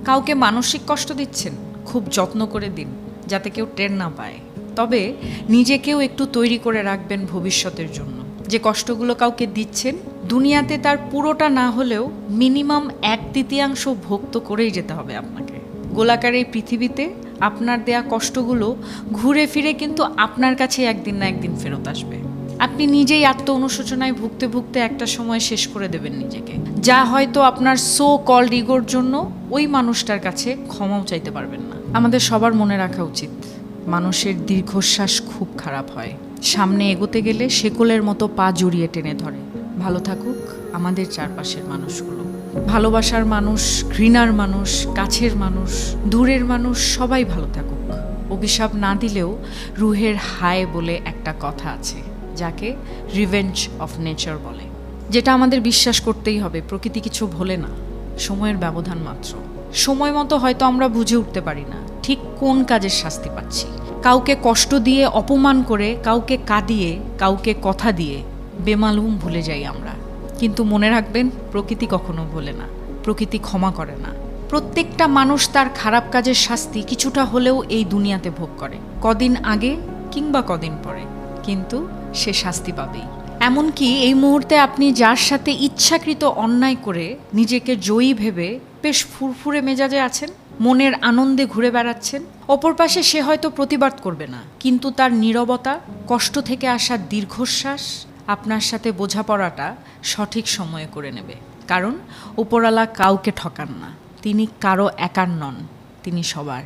কাউকে মানসিক কষ্ট দিচ্ছেন, খুব যত্ন করে দিন যাতে কেউ টের না পায়। তবে নিজেকেও একটু তৈরি করে রাখবেন ভবিষ্যতের জন্য। যে কষ্টগুলো কাউকে দিচ্ছেন, দুনিয়াতে তার পুরোটা না হলেও মিনিমাম 1/3 ভোগ তো করেই যেতে হবে আপনাকে। গোলাকার এই পৃথিবীতে আপনার দেয়া কষ্টগুলো ঘুরে ফিরে কিন্তু আপনার কাছে একদিন না একদিন ফেরত আসবে। আপনি নিজেই আত্ম অনুশোচনায় ভুগতে ভুগতে একটা সময় শেষ করে দেবেন নিজেকে, যা হয়তো আপনার সো কল্ড ইগোর জন্য ওই মানুষটার কাছে ক্ষমাও চাইতে পারবেন না। আমাদের সবার মনে রাখা উচিত, মানুষের দীর্ঘশ্বাস খুব খারাপ হয়। সামনে এগোতে গেলে শেকলের মতো পা জড়িয়ে টেনে ধরে। ভালো থাকুক আমাদের চারপাশের মানুষগুলো। ভালোবাসার মানুষ, ঘৃণার মানুষ, কাছের মানুষ, দূরের মানুষ সবাই ভালো থাকুক। অভিশাপ না দিলেও রুহের হায় বলে একটা কথা আছে, যাকে রিভেঞ্জ অফ নেচার বলে, যেটা আমাদের বিশ্বাস করতেই হবে। প্রকৃতি কিছু ভোলে না, সময়ের ব্যবধান মাত্র। সময় মতো হয়তো আমরা বুঝে উঠতে পারি না ঠিক কোন কাজের শাস্তি পাচ্ছি। কাউকে কষ্ট দিয়ে, অপমান করে, কাউকে কাঁদিয়ে, কাউকে কথা দিয়ে বেমালুম ভুলে যাই আমরা। কিন্তু মনে রাখবেন, প্রকৃতি কখনো ভোলে না, প্রকৃতি ক্ষমা করে না। প্রত্যেকটা মানুষ তার খারাপ কাজের শাস্তি কিছুটা হলেও এই দুনিয়াতে ভোগ করে, কদিন আগে কিংবা কদিন পরে, কিন্তু সে শাস্তি পাবেই। এমনকি এই মুহূর্তে আপনি যার সাথে ইচ্ছাকৃত অন্যায় করে নিজেকে জয়ী ভেবে বেশ ফুরফুরে মেজাজে আছেন, মনের আনন্দে ঘুরে বেড়াচ্ছেন, অপর পাশে সে হয়তো প্রতিবাদ করবে না, কিন্তু তার নীরবতা, কষ্ট থেকে আসা দীর্ঘশ্বাস আপনার সাথে বোঝাপড়াটা সঠিক সময়ে করে নেবে। কারণ উপরওয়ালা কাউকে ঠকান না, তিনি কারো একার নন, তিনি সবার।